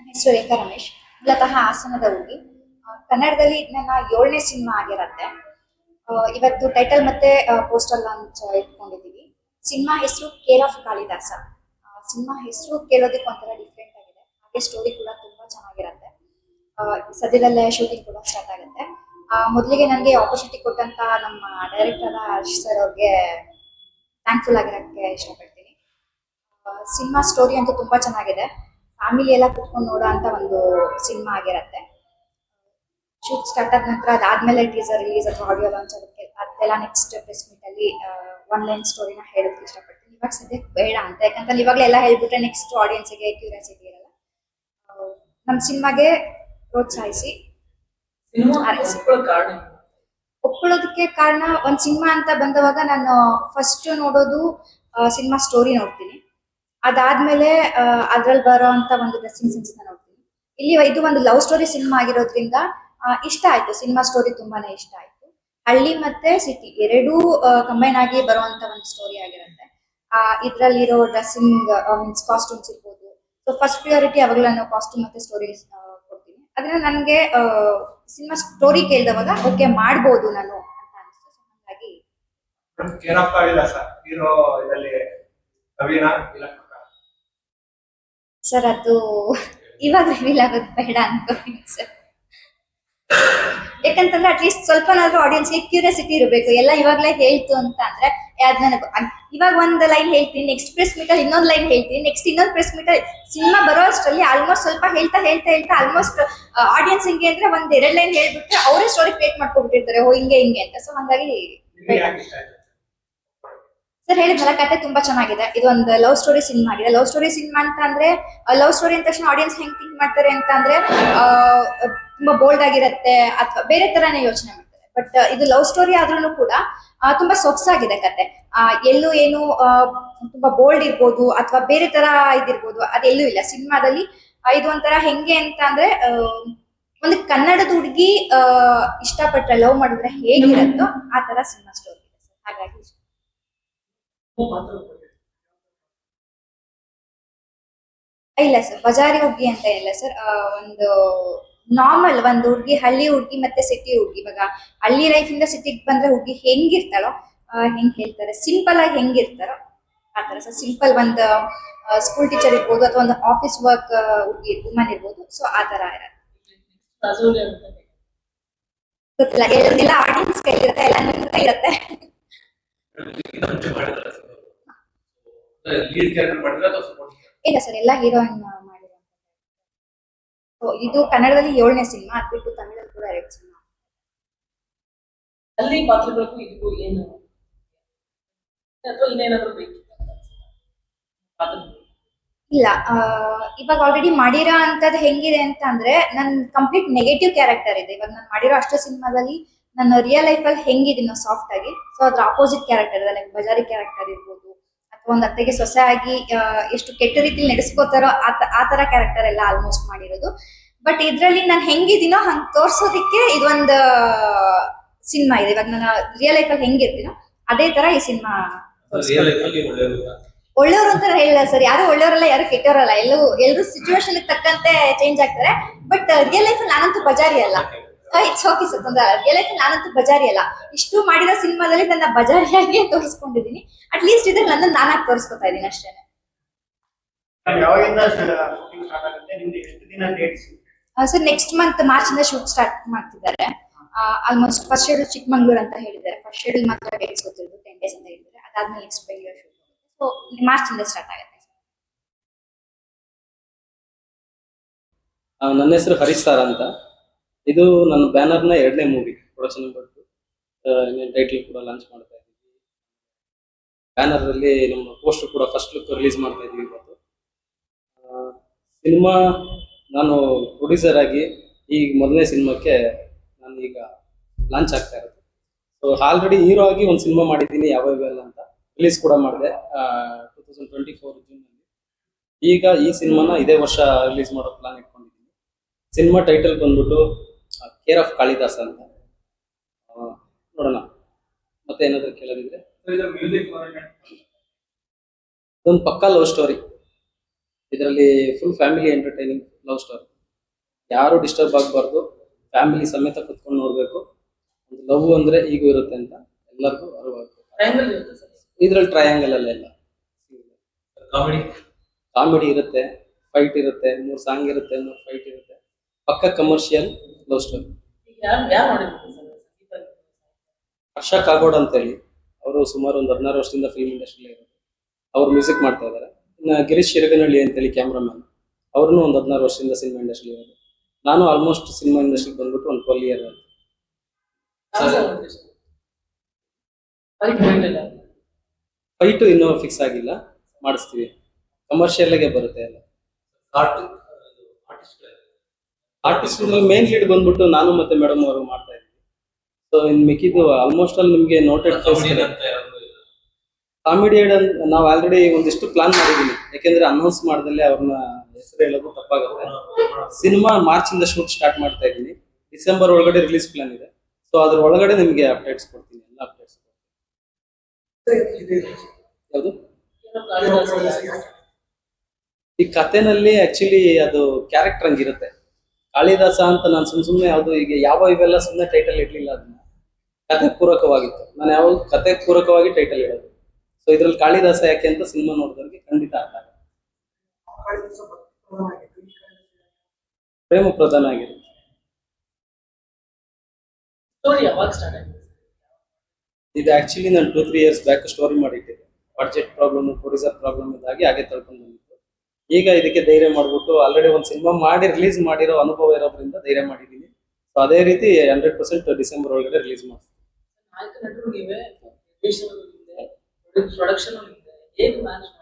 ಹೆಸರು ರೇಖಾ ರಮೇಶ್. ಮೂಲತಃ ಹಾಸನದ ಹುಡುಗಿ. ಕನ್ನಡದಲ್ಲಿ ಇದು ನನ್ನ 7ನೇ ಸಿನಿಮಾ ಆಗಿರತ್ತೆ. ಇವತ್ತು ಟೈಟಲ್ ಮತ್ತೆ ಪೋಸ್ಟರ್ ಲಾಂಚ್ ಇಟ್ಕೊಂಡಿದ್ದೀವಿ. ಸಿನಿಮಾ ಹೆಸರು ಕೇರ್ ಆಫ್ ಕಾಳಿದಾಸ. ಸಿನಿಮಾ ಹೆಸರು ಕೇಳೋದಕ್ಕೆ ಒಂಥರ ಡಿಫ್ರೆಂಟ್ ಆಗಿದೆ, ಹಾಗೆ ಸ್ಟೋರಿ ಕೂಡ ತುಂಬಾ ಚೆನ್ನಾಗಿರತ್ತೆ. ಸದ್ಯದಲ್ಲೇ ಶೂಟಿಂಗ್ ಕೂಡ ಸ್ಟಾರ್ಟ್ ಆಗುತ್ತೆ. ಮೊದಲಿಗೆ ನನಗೆ ಆಪರ್ಚುನಿಟಿ ಕೊಟ್ಟಂತ ನಮ್ಮ ಡೈರೆಕ್ಟರ್ ಹರ್ಷ್ ಸರ್ ಅವ್ರಿಗೆ ಥ್ಯಾಂಕ್ಫುಲ್ ಆಗಿರೋಕ್ಕೆ ಇಷ್ಟಪಡ್ತೀನಿ. ಸಿನಿಮಾ ಸ್ಟೋರಿ ಅಂತೂ ತುಂಬಾ ಚೆನ್ನಾಗಿದೆ. ಫ್ಯಾಮಿಲಿ ಎಲ್ಲ ಕುತ್ಕೊಂಡು ನೋಡೋ ಅಂತ ಒಂದು ಸಿನಿಮಾ ಆಗಿರತ್ತೆ. ಶೂಟ್ ಸ್ಟಾರ್ಟ್ ಆದ ನಂತರ ಅದಾದ್ಮೇಲೆ ಟೀಸರ್ ರಿಲೀಸ್ ಅಥವಾ ಆಡಿಯೋ ಲಾಂಚ್ ಆಗುತ್ತೆ. ಅದೆಲ್ಲ ನೆಕ್ಸ್ಟ್ ಪ್ರೆಸ್ ಮೀಟ್ ಅಲ್ಲಿ ಒನ್ ಲೈನ್ ಸ್ಟೋರಿನ ಹೇಳೋದಕ್ಕೆ ಇಷ್ಟಪಡ್ತೀನಿ. ಇವಾಗ ಸದ್ಯಕ್ಕೆ ಬೇಡ ಅಂತ, ಯಾಕಂತಂದ್ರೆ ಇವಾಗಲೇ ಎಲ್ಲ ಹೇಳ್ಬಿಟ್ರೆ ನೆಕ್ಸ್ಟ್ ಆಡಿಯನ್ಸ್ಗೆ ಕ್ಯೂರಿಯಾಸಿಟಿ ಇರಲ್ಲ. ನಮ್ಮ ಸಿನಿಮಾಗೆ ಪ್ರೋತ್ಸಾಹಿಸಿ ಒಪ್ಕೊಳ್ಳೋದಕ್ಕೆ ಕಾರಣ, ಒಂದು ಸಿನಿಮಾ ಅಂತ ಬಂದವಾಗ ನಾನು ಫಸ್ಟ್ ನೋಡೋದು ಸಿನಿಮಾ ಸ್ಟೋರಿ ನೋಡ್ತೀನಿ. ಅದಾದ್ಮೇಲೆ ಅದ್ರಲ್ಲಿ ಬರೋ ಅಂತ ಒಂದು ಡ್ರೆಸ್ಸಿಂಗ್ ಸೆನ್ಸ್ ನೋಡ್ತೀನಿ. ಇಲ್ಲಿ ಇದು ಒಂದು ಲವ್ ಸ್ಟೋರಿ ಸಿನಿಮಾ ಆಗಿರೋದ್ರಿಂದ ಇಷ್ಟ ಆಯ್ತು. ಸಿನಿಮಾ ಸ್ಟೋರಿ ತುಂಬಾನೇ ಇಷ್ಟ ಆಯ್ತು. ಹಳ್ಳಿ ಮತ್ತೆ ಸಿಟಿ ಎರಡೂ ಕಂಬೈನ್ ಆಗಿ ಬರುವಂತ ಒಂದು ಸ್ಟೋರಿ ಆಗಿರುತ್ತೆ. ಇದ್ರಲ್ಲಿರೋ ಡ್ರೆಸ್ಸಿಂಗ್ ಮೀನ್ಸ್ ಕಾಸ್ಟ್ಯೂಮ್ಸ್ ಇರ್ಬೋದು. ಸೊ ಫಸ್ಟ್ ಪ್ರಿಯಾರಿಟಿ ಅವಾಗಲೂ ನಾನು ಕಾಸ್ಟ್ಯೂಮ್ ಮತ್ತೆ ಸ್ಟೋರಿ ಕೊಡ್ತೀನಿ. ಅದನ್ನ ನನಗೆ ಸಿನಿಮಾ ಸ್ಟೋರಿ ಕೇಳಿದವಾಗ ಓಕೆ ಮಾಡ್ಬೋದು ನಾನು ಅಂತ ಅನಿಸ್ತು. ಹಾಗಾಗಿ ಸರ್ ಅದು ಇವಾಗ ರಿವೀಲ್ ಆಗೋದು ಬೇಡ ಅನ್ಕೋತೀನಿ ಸರ್. ಯಾಕಂತಂದ್ರೆ ಅಟ್ಲೀಸ್ಟ್ ಸ್ವಲ್ಪನಾದ್ರೂ ಆಡಿಯನ್ಸ್ಗೆ ಕ್ಯೂರಿಯಾಸಿಟಿ ಇರಬೇಕು. ಎಲ್ಲ ಇವಾಗಲೇ ಹೇಳ್ತು ಅಂತ ಅಂದ್ರೆ ಇವಾಗ ಒಂದು ಲೈನ್ ಹೇಳ್ತೀನಿ, ನೆಕ್ಸ್ಟ್ ಪ್ರೆಸ್ ಮೀಟ್ ಅಲ್ಲಿ ಇನ್ನೊಂದು ಲೈನ್ ಹೇಳ್ತೀನಿ, ನೆಕ್ಸ್ಟ್ ಇನ್ನೊಂದು ಪ್ರೆಸ್ ಮೀಟ್ ಅಲ್ಲಿ ಸಿನಿಮಾ ಬರೋ ಅಷ್ಟರಲ್ಲಿ ಆಲ್ಮೋಸ್ಟ್ ಸ್ವಲ್ಪ ಹೇಳ್ತಾ ಹೇಳ್ತಾ ಹೇಳ್ತಾ ಆಲ್ಮೋಸ್ಟ್ ಆಡಿಯನ್ಸ್ ಹಿಂಗೆ ಅಂದ್ರೆ ಒಂದ್ 2 ಲೈನ್ ಹೇಳ್ಬಿಟ್ರೆ ಅವರೇ ಸ್ಟೋರಿ ಕ್ರಿಯೇಟ್ ಮಾಡ್ಕೊಬಿಟ್ಟಿರ್ತಾರೆ, ಓ ಹಿಂಗೆ ಹಿಂಗೆ ಅಂತ. ಸೊ ಹಂಗಾಗಿ ಸರ್ ಹೇಳಿದ್ನಲ್ಲ, ಕತೆ ತುಂಬಾ ಚೆನ್ನಾಗಿದೆ. ಇದು ಒಂದು ಲವ್ ಸ್ಟೋರಿ ಸಿನಿಮಾ ಆಗಿದೆ. ಲವ್ ಸ್ಟೋರಿ ಸಿನಿಮಾ ಅಂತ ಅಂದ್ರೆ ಲವ್ ಸ್ಟೋರಿ ಅಂದ ತಕ್ಷಣ ಆಡಿಯನ್ಸ್ ಹೆಂಗ್ ಥಿಂಕ್ ಮಾಡ್ತಾರೆ ಅಂತ ಅಂದ್ರೆ ತುಂಬಾ ಬೋಲ್ಡ್ ಆಗಿರುತ್ತೆ ಅಥವಾ ಬೇರೆ ತರಾನೇ ಯೋಚನೆ ಮಾಡ್ತಾರೆ. ಬಟ್ ಇದು ಲವ್ ಸ್ಟೋರಿ ಆದ್ರೂ ಕೂಡ ತುಂಬಾ ಸೊಗಸಾಗಿದೆ ಕತೆ. ಎಲ್ಲೂ ಏನು ತುಂಬಾ ಬೋಲ್ಡ್ ಇರ್ಬೋದು ಅಥವಾ ಬೇರೆ ತರ ಇದಿರ್ಬೋದು, ಅದೆಲ್ಲೂ ಇಲ್ಲ ಸಿನಿಮಾದಲ್ಲಿ. ಇದು ಒಂಥರ ಹೆಂಗೆ ಅಂತ ಅಂದ್ರೆ ಒಂದು ಕನ್ನಡದ ಹುಡುಗಿ ಇಷ್ಟಪಟ್ರೆ ಲವ್ ಮಾಡಿದ್ರೆ ಹೇಗಿರತ್ತೋ ಆ ತರ ಸಿನಿಮಾ ಸ್ಟೋರಿ ಇದೆ ಸರ್. ಹಾಗಾಗಿ ಇಲ್ಲ ಸರ್, ಬಜಾರಿ ಹುಡುಗಿ ಅಂತ ಇಲ್ಲ ಸರ್. ಒಂದು ನಾರ್ಮಲ್ ಒಂದು ಹುಡುಗಿ, ಹಳ್ಳಿ ಹುಡುಗಿ ಮತ್ತೆ ಸಿಟಿ ಹುಡುಗಿ. ಇವಾಗ ಹಳ್ಳಿ ಲೈಫ್ ಇಂದ ಸಿಟಿಗೆ ಬಂದ್ರೆ ಹುಡುಗಿ ಹೆಂಗಿರ್ತಾಳೋ, ಹೆಂಗ್ ಹೇಳ್ತಾರೆ, ಸಿಂಪಲ್ ಆಗಿ ಹೆಂಗಿರ್ತಾರೋ ಆ ತರ ಸರ್. ಸಿಂಪಲ್ ಒಂದು ಸ್ಕೂಲ್ ಟೀಚರ್ ಇರ್ಬೋದು ಅಥವಾ ಒಂದು ಆಫೀಸ್ ವರ್ಕ್ ಹುಡುಗಿ ವುಮನ್ ಇರ್ಬೋದು. ಸೊ ಆ ತರ ಇರುತ್ತೆ. ಗೊತ್ತಿಲ್ಲ, ಎಲ್ಲ ಆಡಿಯನ್ಸ್ ಕೈಲಿರುತ್ತೆ, ಎಲ್ಲ ನನ್ನ ಕೈ ಇರುತ್ತೆ. ಇಲ್ಲ ಸರ್, ಎಲ್ಲ ಹೀರೋಯಿನ್ ಮಾಡಿರೋ. ಇದು ಕನ್ನಡದಲ್ಲಿ 7ನೇ ಸಿನಿಮಾ. ಅದ್ ಬಿಟ್ಟು ತಮಿಳಲ್ಲಿ ಕೂಡ 2 ಸಿನಿಮಾ. ಅಲ್ಲಿ ಪಾತ್ರಗಳಿಗೂ ಇದಕ್ಕೂ ಏನು ಅಥವಾ ಇನ್ನೇನಾದ್ರೂ ಬೇಕಿತ್ತು? ಇಲ್ಲ, ಇವಾಗ ಆಲ್ರೆಡಿ ಮಾಡಿರೋ ಅಂತದ್ದು ಹೆಂಗಿದೆ ಅಂತ ಅಂದ್ರೆ ನನ್ ಕಂಪ್ಲೀಟ್ ನೆಗೆಟಿವ್ ಕ್ಯಾರೆಕ್ಟರ್ ಇದೆ. ಇವಾಗ ನಾನು ಮಾಡಿರೋ ಅಷ್ಟು ಸಿನಿಮಾದಲ್ಲಿ ನನ್ನ ರಿಯಲ್ ಲೈಫ್ ಅಲ್ಲಿ ಹೆಂಗಿದೀನೋ ಸಾಫ್ಟ್ ಆಗಿ, ಸೊ ಅದ್ರ ಆಪೋಸಿಟ್ ಕ್ಯಾರೆಕ್ಟರ್ ಇದೆ. ಲೈಕ್ ಬಜಾರಿ ಕ್ಯಾರೆಕ್ಟರ್ ಇರ್ಬೋದು ಅಥವಾ ಒಂದು ಅತ್ತೆಗೆ ಸೊಸೆ ಆಗಿ ಎಷ್ಟು ಕೆಟ್ಟ ರೀತಿಲಿ ನಡೆಸ್ಕೋತಾರೋ ಆ ತರ ಕ್ಯಾರೆಕ್ಟರ್ ಎಲ್ಲ ಆಲ್ಮೋಸ್ಟ್ ಮಾಡಿರೋದು. ಬಟ್ ಇದ್ರಲ್ಲಿ ನಾನು ಹೆಂಗಿದೀನೋ ಹಂಗ್ ತೋರ್ಸೋದಿಕ್ಕೆ ಇದೊಂದು ಸಿನಿಮಾ ಇದೆ. ಇವಾಗ ನಾನು ರಿಯಲ್ ಲೈಫ್ ಅಲ್ಲಿ ಹೆಂಗಿರ್ತೀನೋ ಅದೇ ತರ ಈ ಸಿನಿಮಾ. ಒಳ್ಳೆಯವರು ಅಂತ ಹೇಳಿಲ್ಲ ಸರ್, ಯಾರು ಒಳ್ಳೆಯವರಲ್ಲ, ಯಾರು ಕೆಟ್ಟವರಲ್ಲ. ಎಲ್ಲರೂ ಸಿಚುವೇಶನ್ ತಕ್ಕಂತೆ ಚೇಂಜ್ ಆಗ್ತಾರೆ. ಬಟ್ ರಿಯಲ್ ಲೈಫ್ ಅಲ್ಲಿ ನಾನಂತೂ ಬಜಾರಿ ಅಲ್ಲ. ಇಟ್ಸ್ ಓಕೆ ಸರ್, ತೊಂದರೆ. ರಿಯಲ್ ಲೈಫ್ ನಾನಂತೂ ಬಜಾರಿ ಅಲ್ಲ. ಇಷ್ಟು ಮಾಡಿರೋ ಸಿನಿಮಾದಲ್ಲಿ ನನ್ನ ಬಜಾರಿಯಾಗಿ ತೋರಿಸ್ಕೊಂಡಿದ್ದೀನಿ. ಅಟ್ ಲೀಸ್ಟ್ ಇದ್ರಲ್ಲಿ ನನ್ನ ನಾನಾಗಿ ತೋರಿಸ್ಕೊತಾ ಇದ್ದೀನಿ ಅಷ್ಟೇನೆ. ಸರ್ ನೆಕ್ಸ್ಟ್ ಮಂತ್ ಮಾರ್ಚ್ ಇಂದ ಶೂಟ್ ಸ್ಟಾರ್ಟ್ ಮಾಡ್ತಿದ್ದಾರೆ. ಆಲ್ಮೋಸ್ಟ್ ಫಸ್ಟ್ ಶೆಡ್ಯೂಲ್ ಚಿಕ್ಕಮಂಗ್ಳೂರ್ ಅಂತ ಹೇಳಿದ್ದಾರೆ. ಫಸ್ಟ್ ಶೆಡ್ಯೂಲ್ ಮಾತ್ರ ಡೇಟ್ಸ್ ಗೊತ್ತಿರೋದು 10 days ಅಂತ ಹೇಳಿದ್ದಾರೆ. ಅದಾದ್ಮೇಲೆ next Bengaluru shoot. So March ಇಂದ ಸ್ಟಾರ್ಟ್ ಆಗುತ್ತೆ. ನನ್ನ ಹೆಸರು ಹರೀಶ್ ಸಾರ್ ಅಂತ. ಇದು ನನ್ನ ಬ್ಯಾನರ್ನ 2ನೇ ಮೂವಿ ಪ್ರೊಡಕ್ಷನ್ ಬಂತು. ಟೈಟಲ್ ಕೂಡ ಲಾಂಚ್ ಮಾಡ್ತಾ ಇದ್ದೀವಿ. ಬ್ಯಾನರ್ ಅಲ್ಲಿ ನಮ್ಮ ಪೋಸ್ಟರ್ ಕೂಡ ಫಸ್ಟ್ ಲುಕ್ ರಿಲೀಸ್ ಮಾಡ್ತಾ ಇದ್ದೀವಿ ಇವತ್ತು. ಸಿನಿಮಾ ನಾನು ಪ್ರೊಡ್ಯೂಸರ್ ಆಗಿ ಈ ಮೊದಲನೇ ಸಿನಿಮಾಕ್ಕೆ ನಾನು ಈಗ ಲಾಂಚ್ ಆಗ್ತಾ ಇರೋದು. ಸೊ ಆಲ್ರೆಡಿ ಹೀರೋ ಆಗಿ ಒಂದು ಸಿನಿಮಾ ಮಾಡಿದ್ದೀನಿ, ಯಾವ್ಯಾವೆಲ್ಲ ಅಂತ ರಿಲೀಸ್ ಕೂಡ ಮಾಡಿದೆ 2024 ಜೂನಲ್ಲಿ. ಈಗ ಈ ಸಿನಿಮಾನ ಇದೇ ವರ್ಷ ರಿಲೀಸ್ ಮಾಡೋ ಪ್ಲಾನ್ ಇಟ್ಕೊಂಡಿದ್ದೀನಿ. ಸಿನಿಮಾ ಟೈಟಲ್ ಬಂದ್ಬಿಟ್ಟು ಕೇರ್ ಆಫ್ ಕಾಳಿದಾಸ ಅಂತ. ನೋಡೋಣ, ಮತ್ತೆ ಏನಾದರೂ ಕೇಳೋದಿದ್ರೆ. ಇದೊಂದು ಪಕ್ಕಾ ಲವ್ ಸ್ಟೋರಿ. ಇದರಲ್ಲಿ full family entertaining love story. ಯಾರು ಡಿಸ್ಟರ್ಬ್ ಆಗಬಾರ್ದು, ಫ್ಯಾಮಿಲಿ ಸಮೇತ ಕುತ್ಕೊಂಡು ನೋಡಬೇಕು. ಒಂದು ಲವ್ ಅಂದ್ರೆ ಹೀಗೂ ಇರುತ್ತೆ ಅಂತ ಎಲ್ಲರಿಗೂ ಅರಿವಾಗಬೇಕು. ಟ್ರಯಾಂಗಲ್ ಇರುತ್ತೆ ಸರ್. ಇದ್ರಲ್ಲಿ ಟ್ರಯಾಂಗಲ್ ಅಲ್ಲ ಎಲ್ಲ ಕಾಮಿಡಿ. ಕಾಮಿಡಿ ಇರುತ್ತೆ, ಫೈಟ್ ಇರುತ್ತೆ, 3 ಸಾಂಗ್ ಇರುತ್ತೆ, 3 ಫೈಟ್ ಇರುತ್ತೆ. ಪಕ್ಕ ಕಮರ್ಷಿಯಲ್ ಲವ್ ಸ್ಟೋರಿ. ಯಾರು ಮಾಡಿದ್ರು ಸರ್ ಸಂಗೀತ? ಹರ್ಷ ಕಾಗೋಡ್ ಅಂತೇಳಿ ಅವರು ಸುಮಾರು ಒಂದು 16 ವರ್ಷದಿಂದ ಫಿಲ್ಮ್ ಇಂಡಸ್ಟ್ರಿಯಲ್ಲಿ ಇರೋದು. ಅವ್ರು ಮ್ಯೂಸಿಕ್ ಮಾಡ್ತಾ ಇದ್ದಾರೆ. ಇನ್ನು ಗಿರೀಶ್ ಶಿರಗನಹಳ್ಳಿ ಅಂತೇಳಿ ಕ್ಯಾಮ್ರಾಮನ್, ಅವ್ರನ್ನೂ ಒಂದು 16 ವರ್ಷದಿಂದ ಸಿನಿಮಾ ಇಂಡಸ್ಟ್ರಿ ಇರೋದು. ನಾನು ಆಲ್ಮೋಸ್ಟ್ ಸಿನಿಮಾ ಇಂಡಸ್ಟ್ರಿಗೆ ಬಂದ್ಬಿಟ್ಟು ಒಂದು 12 ಇಯರ್ ಆಯ್ತು. ಫೈಟು ಇನ್ನೂ ಫಿಕ್ಸ್ ಆಗಿಲ್ಲ, ಮಾಡಿಸ್ತೀವಿ. ಕಮರ್ಷಿಯಲ್ಗೆ ಬರುತ್ತೆ ಎಲ್ಲ. ಆರ್ಟಿಸ್ಟ್ ಮೇನ್ ಲೀಡ್ ಬಂದ್ಬಿಟ್ಟು ನಾನು ಮತ್ತೆ ಮೇಡಮ್ ಅವರು ಮಾಡ್ತಾ ಇದ್ದೀವಿ. ಸೊ ಇನ್ ಮಿಕ್ಕಿದ್ದು ಆಲ್ಮೋಸ್ಟ್ ಅಲ್ಲಿ ನಿಮ್ಗೆ ನೋಟೆಡ್ ಕಾಮಿಡಿ ನಾವು ಆಲ್ರೆಡಿ ಒಂದಿಷ್ಟು ಪ್ಲಾನ್ ಮಾಡಿದೀನಿ. ಯಾಕೆಂದ್ರೆ ಅನೌನ್ಸ್ ಮಾಡ್ದಲ್ಲೇ ಅವ್ರನ್ನ ಹೆಸರು ಹೇಳೋದು ತಪ್ಪಾಗುತ್ತೆ. ಸಿನಿಮಾ ಮಾರ್ಚ್ ಇಂದ ಶೂಟ್ ಸ್ಟಾರ್ಟ್ ಮಾಡ್ತಾ ಇದ್ದೀನಿ. ಡಿಸೆಂಬರ್ ಒಳಗಡೆ ರಿಲೀಸ್ ಪ್ಲಾನ್ ಇದೆ. ಸೊ ಅದ್ರ ಒಳಗಡೆ ನಿಮ್ಗೆ ಅಪ್ಡೇಟ್ಸ್ ಕೊಡ್ತೀನಿ, ಎಲ್ಲ ಅಪ್ಡೇಟ್ಸ್. ಯಾವುದು ಈ ಕಥೆನಲ್ಲಿ ಆಕ್ಚುಲಿ ಅದು ಕ್ಯಾರೆಕ್ಟರ್ ಹಂಗಿರುತ್ತೆ. ಕಾಳಿದಾಸ ಅಂತ ನಾನು ಸುಮ್ಮನೆ ಯಾವುದು ಈಗ ಇವೆಲ್ಲ ಸುಮ್ಮನೆ ಟೈಟಲ್ ಇಡ್ಲಿಲ್ಲ, ಅದನ್ನ ಕಥೆ ಪೂರಕವಾಗಿತ್ತು. ನಾನು ಯಾವ ಕಥೆ ಪೂರಕವಾಗಿ ಟೈಟಲ್ ಇಡೋದು. ಸೊ ಇದ್ರಲ್ಲಿ ಕಾಳಿದಾಸ ಯಾಕೆ ಅಂತ ಸಿನಿಮಾ ನೋಡಿದವ್ರಿಗೆ ಖಂಡಿತ ಅರ್ಥ ಆಗುತ್ತೆ. ಪ್ರೇಮ ಪ್ರಧಾನ ಆಗಿರುತ್ತೆ. ಸ್ಟೋರಿ ಯಾವಾಗ ಸ್ಟಾರ್ಟ್ ಆಗಿದೆ? ಇದು ಆಕ್ಚುಲಿ ನಾನು 2-3 ಇಯರ್ಸ್ ಬ್ಯಾಕ್ ಸ್ಟೋರಿ ಮಾಡಿಟ್ಟಿದ್ದೆ. ಬಡ್ಜೆಟ್ ಪ್ರಾಬ್ಲಮ್, ಪ್ರೊಡ್ಯೂಸರ್ ಪ್ರಾಬ್ಲಮ್ ಇದ್ದಾಗಿ ಹಾಗೆ ತಳ್ಕೊಂಡು ಬಂದಿತ್ತು. ಈಗ ಇದಕ್ಕೆ ಧೈರ್ಯ ಮಾಡ್ಬಿಟ್ಟು ಆಲ್ರೆಡಿ ಒಂದು ಸಿನಿಮಾ ಮಾಡಿ ರಿಲೀಸ್ ಮಾಡಿರೋ ಅನುಭವ ಇರೋದ್ರಿಂದ ಧೈರ್ಯ ಮಾಡಿದ್ದೀನಿ. ಸೊ ಅದೇ ರೀತಿ 100% ಡಿಸೆಂಬರ್ ಒಳಗಡೆ ರಿಲೀಸ್ ಮಾಡ್ತೀನಿ. ನಾಯಕ ನಟರು ನೀವೇ, ನಿರ್ದೇಶಕರು ನಿಮ್ದೆ, ಪ್ರೊಡಕ್ಷನ್ ನಿಮ್ದೆ, ಹೇಗೆ ಮ್ಯಾನೇಜ್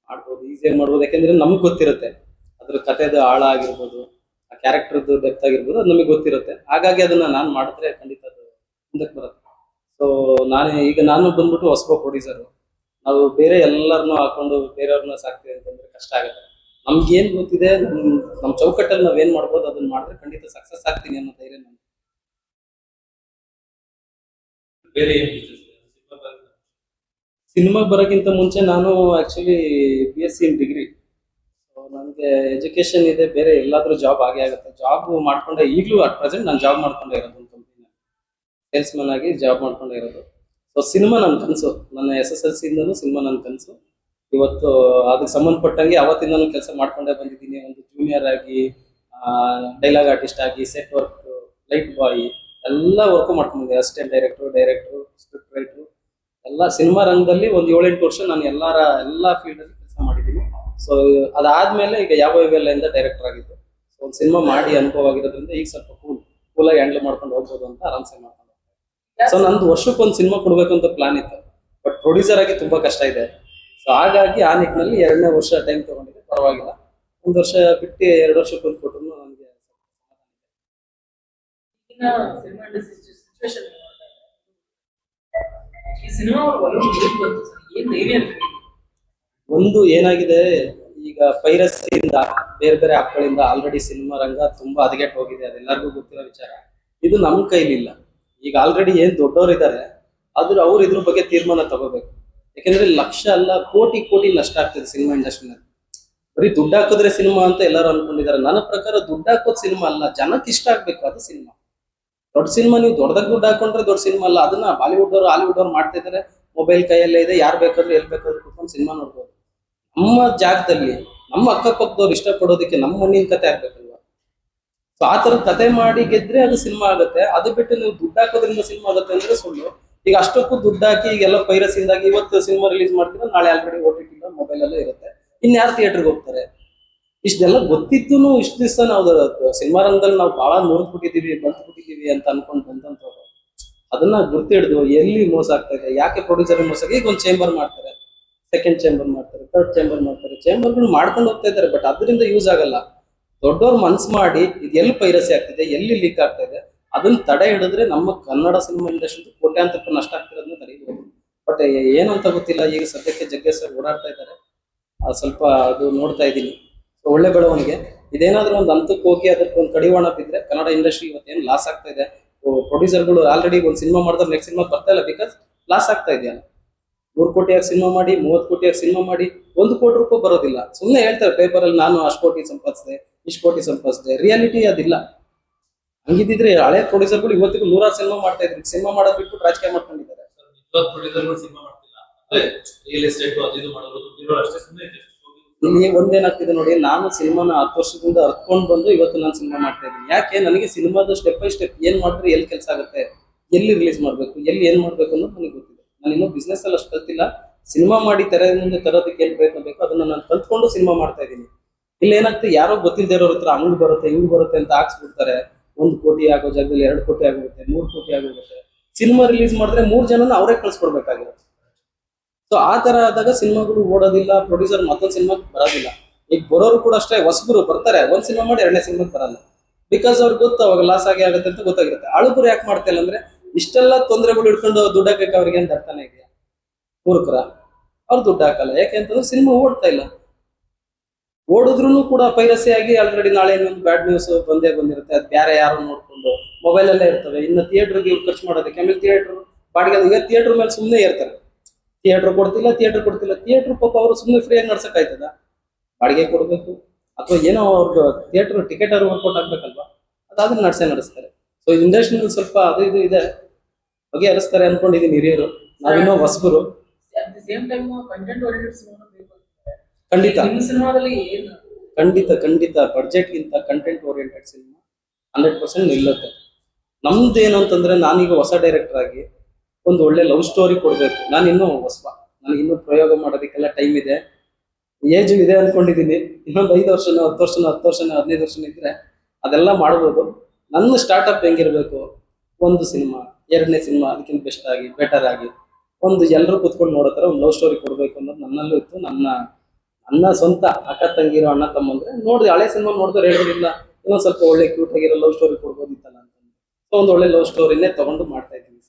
ಮಾಡ್ಬೋದು, ಈಸಿಯಾಗಿ ಮಾಡ್ಬೋದು. ಯಾಕೆಂದ್ರೆ ನಮ್ಗೆ ಗೊತ್ತಿರುತ್ತೆ ಅದ್ರ ಕಥೆದ ಆಳ ಆಗಿರ್ಬೋದು, ಆ ಕ್ಯಾರೆಕ್ಟರ್ದು ಡೆಪ್ತ್ ಆಗಿರ್ಬೋದು, ಅದು ನಮಗೆ ಗೊತ್ತಿರುತ್ತೆ. ಹಾಗಾಗಿ ಅದನ್ನ ನಾನು ಮಾಡಿದ್ರೆ ಖಂಡಿತ ಅದು ಮುಂದಕ್ಕೆ ಬರುತ್ತೆ. ಸೊ ನಾನು ಬಂದ್ಬಿಟ್ಟು ಹೊಸಬ ಪ್ರೊಡ್ಯೂಸರು. ನಾವು ಬೇರೆ ಎಲ್ಲರನ್ನೂ ಹಾಕೊಂಡು ಬೇರೆಯವ್ರನ್ನ ಸಾಕ್ತೀವಿ ಅಂತಂದ್ರೆ ಕಷ್ಟ ಆಗುತ್ತೆ. ನಮ್ಗೇನ್ ಗೊತ್ತಿದೆ, ನಮ್ಮ ಚೌಕಟ್ಟಲ್ಲಿ ನಾವೇನ್ ಮಾಡ್ಬೋದು ಅದನ್ನ ಮಾಡಿದ್ರೆ ಖಂಡಿತ ಸಕ್ಸಸ್ ಆಗ್ತೀನಿ ಅನ್ನೋ ಧೈರ್ಯ ನಮ್ಗೆ. ಸಿನಿಮಾ ಬರೋಕ್ಕಿಂತ ಮುಂಚೆ ನಾನು ಆಕ್ಚುಲಿ BSc ಇನ್ ಡಿಗ್ರಿ. ನನಗೆ ಎಜುಕೇಶನ್ ಇದೆ, ಬೇರೆ ಎಲ್ಲಾದ್ರೂ ಜಾಬ್ ಆಗೇ ಆಗುತ್ತೆ. ಜಾಬ್ ಮಾಡ್ಕೊಂಡೆ, ಈಗಲೂ ಅಟ್ ಪ್ರೆಸೆಂಟ್ ನಾನು ಜಾಬ್ ಮಾಡ್ಕೊಂಡೇ ಇರೋದು. ಒಂದು ಕಂಪ್ನಿನಲ್ಲಿ ಸೇಲ್ಸ್ ಮ್ಯಾನ್ ಆಗಿ ಜಾಬ್ ಮಾಡ್ಕೊಂಡೇ ಇರೋದು. ಸೊ ಸಿನಿಮಾ ನನ್ನ ಕನಸು, ನನ್ನ SSLC ಇಂದನೂ ಸಿನಿಮಾ ನನ್ನ ಕನಸು. ಇವತ್ತು ಅದಕ್ಕೆ ಸಂಬಂಧಪಟ್ಟಂಗೆ ಅವತ್ತಿಂದನೂ ಕೆಲಸ ಮಾಡ್ಕೊಂಡೇ ಬಂದಿದ್ದೀನಿ. ಒಂದು ಜೂನಿಯರ್ ಆಗಿ, ಡೈಲಾಗ್ ಆರ್ಟಿಸ್ಟ್ ಆಗಿ, ಸೆಟ್ ವರ್ಕ್, ಲೈಟ್ ಬಾಯ್ ಎಲ್ಲ ವರ್ಕು ಮಾಡ್ಕೊಂಡಿದ್ದೆ. ಅಸಿಸ್ಟೆಂಟ್ ಡೈರೆಕ್ಟ್ರು, ಸ್ಕ್ರಿಪ್ಟ್ ರೈಟ್ರು ಎಲ್ಲ ಸಿನಿಮಾ ರಂಗದಲ್ಲಿ ಒಂದು 7-8 ವರ್ಷ ನಾನು ಎಲ್ಲ ಫೀಲ್ಡಲ್ಲಿ ಕೆಲಸ ಮಾಡಿದ್ದೀನಿ. ಸೊ ಅದಾದ್ಮೇಲೆ ಈಗ ಇವೆಲ್ಲ ಇಂದ ಡೈರೆಕ್ಟರ್ ಆಗಿದ್ದು. ಸೊ ಒಂದು ಸಿನಿಮಾ ಮಾಡಿ ಅನುಭವ ಆಗಿರೋದ್ರಿಂದ ಈಗ ಸ್ವಲ್ಪ ಕೂಲಾಗಿ ಹ್ಯಾಂಡಲ್ ಮಾಡ್ಕೊಂಡು ಹೋಗ್ಬೋದು ಅಂತ ಆರಾಮ್ಸೆ ಮಾಡ್ಕೊಂಡು. ಸೊ ನಂದು ವರ್ಷಕ್ಕೊಂದು ಸಿನಿಮಾ ಕೊಡ್ಬೇಕು ಅಂತ ಪ್ಲಾನ್ ಇತ್ತು, ಬಟ್ ಪ್ರೊಡ್ಯೂಸರ್ ಆಗಿ ತುಂಬಾ ಕಷ್ಟ ಇದೆ. ಸೊ ಹಾಗಾಗಿ ಆ ನಿಟ್ಟಿನಲ್ಲಿ 2ನೇ ವರ್ಷ ಟೈಮ್ ತಗೊಂಡಿದ್ದೆ. ಪರವಾಗಿಲ್ಲ, 1 ವರ್ಷ ಬಿಟ್ಟು 2 ವರ್ಷ ಕೊಟ್ರು ನನಗೆ ಸಿನಿಮಾ ಇಂಡಸ್ಟ್ರಿ ಸಿಚುವೇಶನ್ ಈ ಸಿನಿಮಾ ಬಂತು ಸರ್, ಏನ್ ಧೈರ್ಯ ನಿಮಗೆ? ಒಂದು ಏನಾಗಿದೆ, ಈಗ ಪೈರಸಿಯಿಂದ ಬೇರೆ ಬೇರೆ ಆಪ್ಗಳಿಂದ ಆಲ್ರೆಡಿ ಸಿನಿಮಾ ರಂಗ ತುಂಬಾ ಹದಗೆಟ್ಟು ಹೋಗಿದೆ. ಅದೆಲ್ಲರಿಗೂ ಗೊತ್ತಿರೋ ವಿಚಾರ. ಇದು ನಮ್ಮ ಕೈಲಿಲ್ಲ. ಈಗ ಆಲ್ರೆಡಿ ಏನ್ ದೊಡ್ಡವರು ಇದ್ದಾರೆ, ಆದ್ರೂ ಅವ್ರು ಇದ್ರ ಬಗ್ಗೆ ತೀರ್ಮಾನ ತಗೋಬೇಕು. ಯಾಕೆಂದ್ರೆ ಲಕ್ಷ ಅಲ್ಲ, ಕೋಟಿ ನಷ್ಟ ಆಗ್ತದೆ ಸಿನಿಮಾ ಇಂಡಸ್ಟ್ರಿನಲ್ಲಿ. ಬರೀ ದುಡ್ಡು ಹಾಕಿದ್ರೆ ಸಿನಿಮಾ ಅಂತ ಎಲ್ಲರೂ ಅನ್ಕೊಂಡಿದ್ದಾರೆ. ನನ್ನ ಪ್ರಕಾರ ದುಡ್ಡು ಹಾಕೋದ್ ಸಿನಿಮಾ ಅಲ್ಲ, ಜನಕ್ಕೆ ಇಷ್ಟ ಆಗ್ಬೇಕು ಅದು ಸಿನಿಮಾ. ದೊಡ್ಡ ಸಿನಿಮಾ ನೀವು ದೊಡ್ಡದಾಗ ದುಡ್ಡು ಹಾಕೊಂಡ್ರೆ ದೊಡ್ಡ ಸಿನಿಮಾ ಅಲ್ಲ. ಅದನ್ನ ಬಾಲಿವುಡ್ ಅವರು ಹಾಲಿವುಡ್ ಅವ್ರು ಮಾಡ್ತಾ ಇದಾರೆ. ಮೊಬೈಲ್ ಕೈಯಲ್ಲೇ ಇದೆ, ಯಾರು ಬೇಕಾದ್ರೂ ಎಲ್ಲಿ ಬೇಕಾದ್ರೂ ಕುತ್ಕೊಂಡು ಸಿನಿಮಾ ನೋಡ್ಬೋದು. ನಮ್ಮ ಜಾಗದಲ್ಲಿ ನಮ್ಮ ಅಕ್ಕಪಕ್ಕದವ್ರು ಇಷ್ಟಪಡೋದಕ್ಕೆ ನಮ್ಮ ಮಣ್ಣಿನ ಕತೆ ಆಗ್ಬೇಕಲ್ವಾ? ಸೊ ಆ ತರ ಕತೆ ಮಾಡಿ ಗೆದ್ರೆ ಅದು ಸಿನಿಮಾ ಆಗುತ್ತೆ. ಅದು ಬಿಟ್ಟು ನೀವು ದುಡ್ಡು ಹಾಕೋದ್ರಿಂದ ಸಿನಿಮಾ ಆಗುತ್ತೆ ಅಂದ್ರೆ ಸುಳ್ಳು. ಈಗ ಅಷ್ಟಕ್ಕೂ ದುಡ್ಡು ಹಾಕಿ ಈಗೆಲ್ಲ ಪೈರಸಿಂದಾಗಿ ಇವತ್ತು ಸಿನಿಮಾ ರಿಲೀಸ್ ಮಾಡ್ತೀರಾ, ನಾಳೆ ಆಲ್ರೆಡಿ OTT ಮೊಬೈಲ್ ಅಲ್ಲೇ ಇರುತ್ತೆ. ಇನ್ಯಾರು ಥಿಯೇಟರ್ಗೆ ಹೋಗ್ತಾರೆ? ಇಷ್ಟೆಲ್ಲ ಗೊತ್ತಿದ್ದು ಇಷ್ಟು ದಿವಸ ನಾವು ಸಿನಿಮಾ ರಂಗದಲ್ಲಿ ನಾವು ಬಹಳ ಬಂದ್ಬಿಟ್ಟಿದೀವಿ ಅಂತ ಅನ್ಕೊಂಡು ಬಂದಂತವ್ರು ಅದನ್ನ ಗುರ್ತಿಡ್ದು ಎಲ್ಲಿ ಮೋಸ ಆಗ್ತಾ ಇದೆ, ಯಾಕೆ ಪ್ರೊಡ್ಯೂಸರ್ ಮೋಸ. ಈಗ ಒಂದು ಚೇಂಬರ್ ಮಾಡ್ತಾರೆ, ಸೆಕೆಂಡ್ ಚೇಂಬರ್ ಮಾಡ್ತಾರೆ, ಥರ್ಡ್ ಚೇಂಬರ್ ಮಾಡ್ತಾರೆ. ಚೇಂಬರ್ಗಳು ಮಾಡ್ಕೊಂಡು ಹೋಗ್ತಾ ಇದ್ದಾರೆ, ಬಟ್ ಅದರಿಂದ ಯೂಸ್ ಆಗಲ್ಲ. ದೊಡ್ಡವ್ರು ಮನ್ಸು ಮಾಡಿ ಇದು ಎಲ್ಲಿ ಪೈರಸಿ ಆಗ್ತಿದೆ, ಎಲ್ಲಿ ಲೀಕ್ ಆಗ್ತಾ ಇದೆ, ಅದನ್ನ ತಡೆ ಹಿಡಿದ್ರೆ ನಮ್ಮ ಕನ್ನಡ ಸಿನಿಮಾ ಇಂಡಸ್ಟ್ರಿ ಕೋಟ್ಯಾಂತರ ನಷ್ಟ ಆಗ್ತಿರೋದನ್ನ ತಡೆಯಬಹುದು. ಬಟ್ ಏನಂತ ಗೊತ್ತಿಲ್ಲ. ಈಗ ಸದ್ಯಕ್ಕೆ ಜಗ್ಗೇಶ್ ಸರ್ ಓಡಾಡ್ತಾ ಇದ್ದಾರೆ, ಸ್ವಲ್ಪ ಅದು ನೋಡ್ತಾ ಇದ್ದೀನಿ. ಒಳ್ಳೆ ಬೆಳವಣಿಗೆ. ಇದೇನಾದ್ರೂ ಒಂದು ಹಂತಕ್ಕೆ ಹೋಗಿ ಅದಕ್ಕೆ ಒಂದು ಕಡಿವಾಣ ಬಿದ್ರೆ ಕನ್ನಡ ಇಂಡಸ್ಟ್ರಿ ಇವತ್ತೇನು ಲಾಸ್ ಆಗ್ತಾ ಇದೆ. ಪ್ರೊಡ್ಯೂಸರ್ಗಳು ಆಲ್ರೆಡಿ ಒಂದು ಸಿನಿಮಾ ಮಾಡಿದ್ರೆ ನೆಕ್ಸ್ಟ್ ಸಿನಿಮಾ ಬರ್ತಾ ಇಲ್ಲ, ಬಿಕಾಸ್ ಲಾಸ್ ಆಗ್ತಾ ಇದೆಯಲ್ಲ. 100 ಕೋಟಿಯಾಗಿ ಸಿನಿಮಾ ಮಾಡಿ 30 ಕೋಟಿಯಾಗಿ ಸಿನಿಮಾ ಮಾಡಿ 1 ಕೋಟಿ ರೂಪಾಯಿ ಬರೋದಿಲ್ಲ. ಸುಮ್ಮನೆ ಹೇಳ್ತಾರೆ ಪೇಪರ್ ಅಲ್ಲಿ, ನಾನು ಅಷ್ಟು ಕೋಟಿ ಸಂಪಾದಿಸಿದೆ, ಇಷ್ಟು ಕೋಟಿ ಸಂಪಾದಿಸಿದೆ. ರಿಯಾಲಿಟಿ ಅದಿಲ್ಲ. ಹಂಗಿದ್ರೆ ಹಳೆ ಪ್ರೊಡ್ಯೂಸರ್ಗಳು ಇವತ್ತಿಗೂ 100 ಸಿನಿಮಾ ಮಾಡ್ತಾ ಇದ್ರು. ಸಿನಿಮಾ ಮಾಡೋದ್ ಬಿಟ್ಟು ರಾಜಕೀಯ ಮಾಡ್ಕೊಂಡಿದ್ದಾರೆ. ಪ್ರೊಡ್ಯೂಸರ್ಗಳು ಸಿನಿಮಾ ಮಾಡ್ತಿಲ್ಲ, ಅಂದ್ರೆ ರಿಯಲ್ ಎಸ್ಟೇಟ್ ಅದು ಇದು ಮಾಡೋದು ದುಡ್ಡಿರೋ ಅಷ್ಟೇ ಸುಮ್ಮನೆ ಇಲ್ಲಿ ಒಂದೇನಾಗ್ತಿದೆ ನೋಡಿ, ನಾನು ಸಿನಿಮಾನ 10 ವರ್ಷದಿಂದ ಅರ್ತ್ಕೊಂಡು ಬಂದು ಇವತ್ತು ನಾನು ಸಿನಿಮಾ ಮಾಡ್ತಾ ಇದ್ದೀನಿ. ಯಾಕೆ? ನನಗೆ ಸಿನಿಮಾದ ಸ್ಟೆಪ್ ಬೈ ಸ್ಟೆಪ್ ಏನ್ ಮಾಡಿದ್ರೆ ಎಲ್ಲಿ ಕೆಲಸ ಆಗುತ್ತೆ, ಎಲ್ಲಿ ರಿಲೀಸ್ ಮಾಡ್ಬೇಕು, ಎಲ್ಲಿ ಏನ್ ಮಾಡ್ಬೇಕು ಅನ್ನೋದು ನನಗೆ ಗೊತ್ತಿದೆ. ನಾನು ಇನ್ನೂ ಬಿಸ್ನೆಸ್ ಅಲ್ಲಿ ಅಷ್ಟು ಕಲ್ತಿಲ್ಲ. ಸಿನಿಮಾ ಮಾಡಿ ತೆರೆ ಮುಂದೆ ತರೋದಕ್ಕೆ ಏನ್ ಪ್ರಯತ್ನ ಬೇಕು ಅದನ್ನ ನಾನು ಕಲ್ತ್ಕೊಂಡು ಸಿನಿಮಾ ಮಾಡ್ತಾ ಇದ್ದೀನಿ. ಇಲ್ಲಿ ಏನಾಗ್ತದೆ, ಯಾರೋ ಗೊತ್ತಿಲ್ಲದೆ ಇರೋರ ಹತ್ರ ಹಂಗ್ ಬರುತ್ತೆ ಹಿಂಗ್ ಬರುತ್ತೆ ಅಂತ ಹಾಕ್ಸ್ಬಿಡ್ತಾರೆ. 1 ಕೋಟಿ ಆಗೋ ಜಾಗದಲ್ಲಿ 2 ಕೋಟಿ ಆಗೋಗುತ್ತೆ, 3 ಕೋಟಿ ಆಗೋಗುತ್ತೆ. ಸಿನಿಮಾ ರಿಲೀಸ್ ಮಾಡಿದ್ರೆ 3 ಜನನ ಅವರೇ ಕಳ್ಸ್ಕೊಡ್ಬೇಕಾಗಿರುತ್ತೆ. ಸೊ ಆ ತರ ಆದಾಗ ಸಿನಿಮಾಗಳು ಓಡೋದಿಲ್ಲ, ಪ್ರೊಡ್ಯೂಸರ್ ಮತ್ತೊಂದು ಸಿನಿಮಾಗೆ ಬರೋದಿಲ್ಲ. ಈಗ ಬರೋರು ಕೂಡ ಅಷ್ಟೇ, ಹೊಸಬರು ಬರ್ತಾರೆ, 1 ಸಿನಿಮಾ ಮಾಡಿ 2ನೇ ಸಿನಿಮಾಗೆ ಬರಲ್ಲ. ಬಿಕಾಸ್ ಅವ್ರಿಗೆ ಗೊತ್ತು ಅವಾಗ ಲಾಸ್ ಆಗಿ ಆಗುತ್ತೆ ಅಂತ ಗೊತ್ತಾಗಿರುತ್ತೆ. ಅಳುಬರು ಯಾಕೆ ಮಾಡ್ತಿಲ್ಲ ಅಂದ್ರೆ, ಇಷ್ಟೆಲ್ಲ ತೊಂದರೆಗಳು ಇಟ್ಕೊಂಡು ದುಡ್ಡು ಹಾಕಕ್ಕೆ ಅವ್ರಿಗೆ ಏನ್ ಅರ್ಥನೇ ಇದೆಯಾ? ಮೂರ್ಖರ ಅವ್ರು ದುಡ್ಡು ಹಾಕಲ್ಲ. ಯಾಕೆ ಅಂತಂದ್ರೆ ಸಿನಿಮಾ ಓಡ್ತಾ ಇಲ್ಲ. ಓಡಿದ್ರು ಕೂಡ ಪೈರಸಿ ಆಗಿ ಆಲ್ರೆಡಿ ನಾಳೆ ಇನ್ನೊಂದು ಬ್ಯಾಡ್ ನ್ಯೂಸ್ ಬಂದೇ ಬಂದಿರುತ್ತೆ. ಅದು ಬೇರೆ ಯಾರು ನೋಡ್ಕೊಂಡು ಮೊಬೈಲ್ ಅಲ್ಲೇ ಇರ್ತವೆ. ಇನ್ನು ಥಿಯೇಟರ್ಗೆ ಇವ್ರು ಖರ್ಚು ಮಾಡೋದಕ್ಕೆ, ಆಮೇಲೆ ಥಿಯೇಟರ್ ಬಾಡಿಗೆ ಈಗ ಥಿಯೇಟರ್ ಮೇಲೆ ಸುಮ್ಮನೆ ಇರ್ತಾರೆ. ಥಿಯೇಟರ್ ಕೊಡ್ತಿಲ್ಲ. ಥಿಯೇಟರ್ ಪಾಪ ಅವರು ಸುಮ್ಮನೆ ಫ್ರೀಯಾಗಿ ನಡ್ಸಕ್ ಆಯ್ತದ? ಬಾಡಿಗೆ ಕೊಡ್ಬೇಕು, ಅಥವಾ ಏನೋ ಅವ್ರಿಗೆ ಥಿಯೇಟರ್ ಟಿಕೆಟ್ ಅವ್ರು ವರ್ಕೌಟ್ ಆಗ್ಬೇಕಲ್ವಾ? ಅದಾದ್ರೆ ನಡೆಸ್ತಾರೆ. ಸೊ ಇಂಡಸ್ಟ್ರಿನಲ್ಲಿ ಸ್ವಲ್ಪ ಅದು ಇದು ಇದೆ, ಬಗೆಹರಿಸ್ತಾರೆ ಅನ್ಕೊಂಡಿದೀನಿ ಹಿರಿಯರು. ನಾವಿನ್ನೋ ಹೊಸಬರು. At the same time content oriented cinema ಬೇಕು ಅಂತಾರೆ. ಖಂಡಿತ ನಿಮ್ಮ ಸಿನಿಮಾದಲ್ಲಿ ಏನು ಖಂಡಿತ ಬಡ್ಜೆಟ್ಗಿಂತ ಕಂಟೆಂಟ್ ಓರಿಯೆಂಟೆಡ್ ಸಿನಿಮಾ 100% ನಿಲ್ಲುತ್ತೆ. ನಮ್ದೇನು ಅಂತಂದ್ರೆ, ನಾನೀಗ ಹೊಸ ಡೈರೆಕ್ಟರ್ ಆಗಿ ಒಂದು ಒಳ್ಳೆ ಲವ್ ಸ್ಟೋರಿ ಕೊಡ್ಬೇಕು. ನಾನು ಇನ್ನೂ ನನಗಿನ್ನೂ ಪ್ರಯೋಗ ಮಾಡೋದಕ್ಕೆಲ್ಲ ಟೈಮ್ ಇದೆ, ಏಜ್ ಇದೆ ಅನ್ಕೊಂಡಿದ್ದೀನಿ. ಇನ್ನೊಂದು 5 ವರ್ಷ 10 ವರ್ಷ 10 ವರ್ಷ 15 ವರ್ಷ ಇದ್ರೆ ಅದೆಲ್ಲ ಮಾಡ್ಬೋದು. ನನ್ನ ಸ್ಟಾರ್ಟ್ಅಪ್ ಹೆಂಗಿರ್ಬೇಕು, 1 ಸಿನಿಮಾ 2ನೇ ಸಿನಿಮಾ ಅದಕ್ಕಿಂತ ಬೆಸ್ಟ್ ಆಗಿ ಬೆಟರ್ ಆಗಿ ಒಂದು ಎಲ್ಲರೂ ಕೂತ್ಕೊಂಡು ನೋಡೋ ತರ ಒಂದು ಲವ್ ಸ್ಟೋರಿ ಕೊಡ್ಬೇಕು ಅನ್ನೋದು ನನ್ನಲ್ಲೂ ಇತ್ತು. ನನ್ನ ಸ್ವಂತ ಅಕ್ಕ ತಂಗಿರೋ ಅಣ್ಣ ತಮ್ಮಂದ್ರೆ ನೋಡಿ ಹಳೆ ಸಿನಿಮಾ ನೋಡಿದ್ರೆ ಹೇಳಿರಲಿಲ್ಲ, ಇನ್ನೊಂದು ಸ್ವಲ್ಪ ಒಳ್ಳೆ ಕ್ಯೂಟ್ ಆಗಿರೋ ಲವ್ ಸ್ಟೋರಿ ಕೊಡ್ಬೋದಿತ್ತಲ್ಲ ಅಂತ. ಸೊ ಒಂದು ಒಳ್ಳೆ ಲವ್ ಸ್ಟೋರಿನೇ ತಗೊಂಡು ಮಾಡ್ತಾ ಇದ್ದೀನಿ.